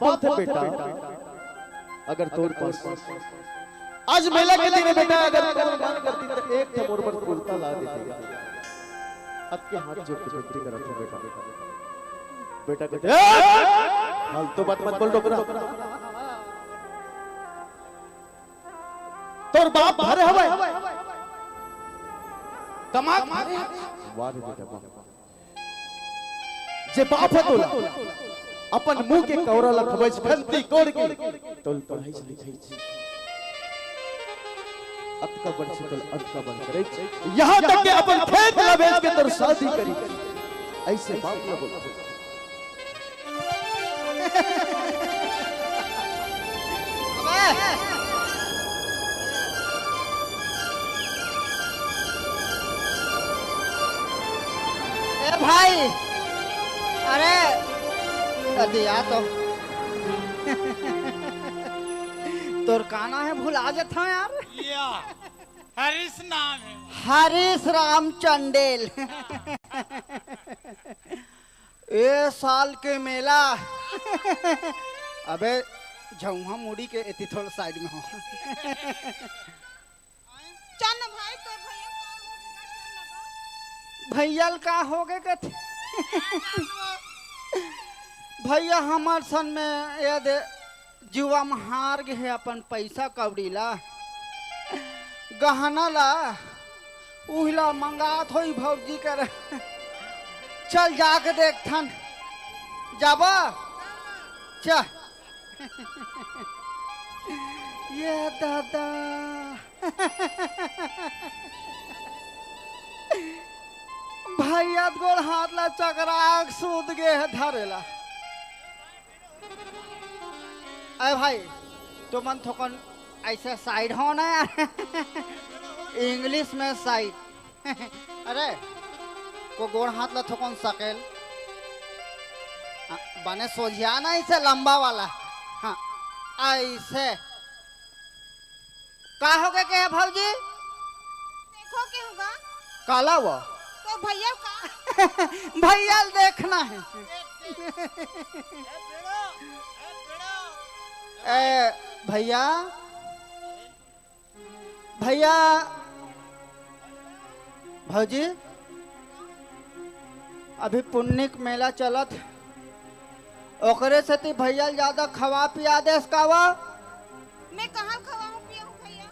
बात है बेटा, अगर तोर पास आज मेला के दिन बेटा अगर तू मन करती तो एक थे मोर पर कुर्ता ला देती। अब के हाथ जोड़ के विनती करत हूं बेटा, बेटा कहते हाल तो बात मत बोल डोकरा, तोर बाप भरे हवे कमा मारे। वाह रे बेटा वाह, जे बाप है तोला अपन मुंह के कौरा लखबज खंती कोड़ के तोल पढ़ाई से लिखाई छी। अब का बन से तोल अब का बन करे यहां तक के अपन खेत ला बेच के तोर शादी करी। ऐसे बाप ना बोल ए भाई, अरे दिया तो तोर काना है भुला जाता यार। हरीश नाम है। हरीश राम चंडेल। ए साल के मेला अबे झुहा मुड़ी के एती थोड़ा साइड में हो। चल भाई तो भैया का हो गए कथे भैया हमार सन में ये दे जुआ में हार गए अपन पैसा कौड़ी ला गहना ला उहला मंगात होई भौजी कर। चल जाके देखथन जाबा चल। ये दादा भैया गोड़ हाथ ला चकराक सूद गे है धरेला। अरे भाई तो मन थोकन ऐसे साइड हो ना यार। इंग्लिश में साइड। अरे को गोड़ हाथ ला थोकन सकेल बने सोझिया ना ऐसे लंबा वाला। हाँ ऐसे का हो गया क्या भौजी? देखो क्या होगा काला वो तो भैया का भैया देखना है। ए भैया भैया भौजी अभी पुण्यक मेला चलत ओकरे से ती भैया ज्यादा खवा पिया दे इसका वो। मैं कहाँ खवाऊं पियाऊं भैया?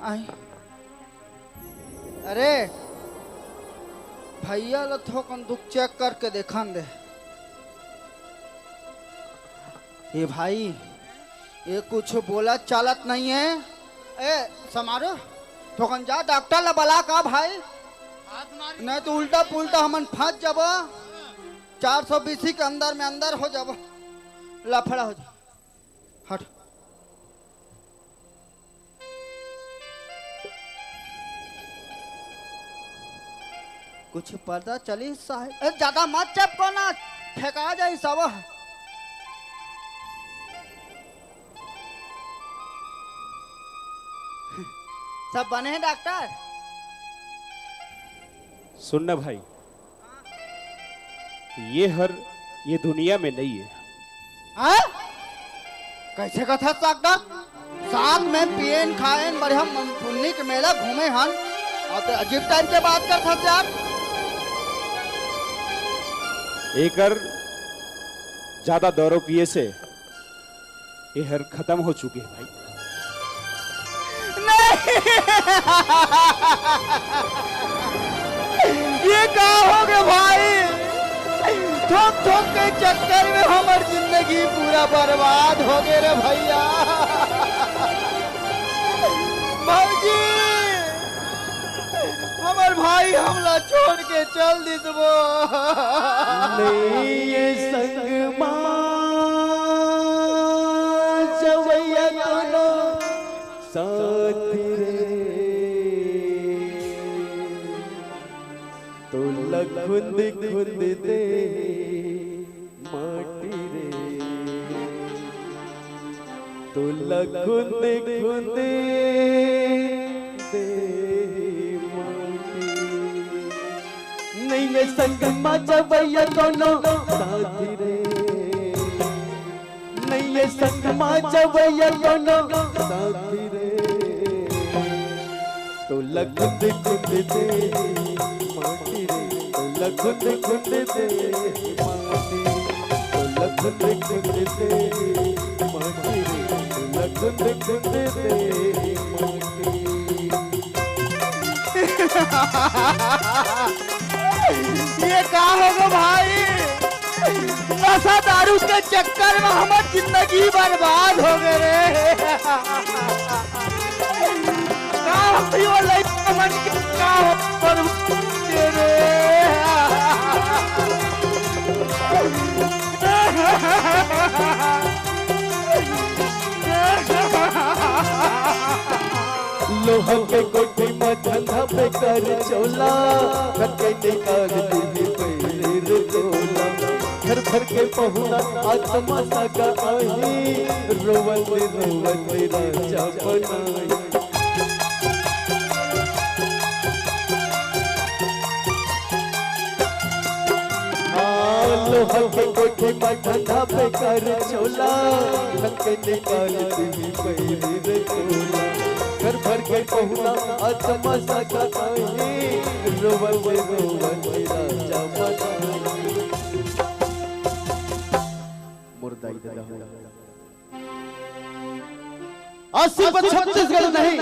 आई अरे भैया लो थोकन दुख चेक करके देखन दे। ये भाई ये कुछ बोला चालत नहीं है। ए समारो थोकन जा डॉक्टर ला बला का भाई, नहीं तो उल्टा पुल्टा हमन फंस जब 420 के अंदर में अंदर हो जब लफड़ा हो जा। हट कुछ पता चली साहब ज्यादा मत चपको ना फेंका जाए सब। सब बने हैं डॉक्टर? सुनना भाई, ये दुनिया में नहीं है। हाँ? कैसे कथा डॉक्टर? साथ में पियन खाएन बढ़िया पुण्य के मेला घूमे हन और तो अजीब टाइम के बात कर था यार। एकर ज्यादा दारू पिए से ये हर खत्म हो चुके हैं भाई। ये क्या हो गया भाई? ठोक ठोक के चक्कर में हमारी जिंदगी पूरा बर्बाद हो गए रे भैया। भौजी हमार भाई हमला छोड़ के चल दी वो। नहीं ये संग जवैया कोनो साथ रे तो खुद खुद दे माटी रे तो खुद खुद दे नहीं ये संग जवैया कोनो साथ रे नहीं ये संग माँ जवैया दोनों साथी रे तो लगुद गुद दे माटी रे तो लगुद गुद दे माटी तो लगुद गुद दे माटी रे तो लगुद गुद दे माटी। ये क्या होगा भाई, नशा दारू के चक्कर में हमारी जिंदगी बर्बाद हो गए रे। मन क्या रे लोहा के कोठी में धंधा पे कर चोला करके निकाल दी पहले रे चोला घर भर के पहुना आत्मा सगा आई रोवत रोवत राजा बनाई। लोहा के कोठी में धंधा पे कर चोला करके निकाल दी पहले रे चोला घर भर के पहुना आत्मा सगा आई रोवत रोवत राजा बनाई। मुर्दाई दादा हो आज सिर्फ छत्तीसगढ़ नहीं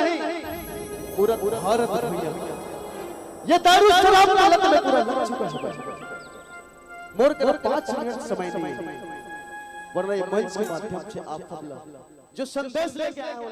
पूरा भारत भैया ये दारू शराब की लत में पूरा लग चुका है। मोर के 5 मिनट समय नहीं वरना ये मंच के माध्यम से आप जो संदेश लेके आए हो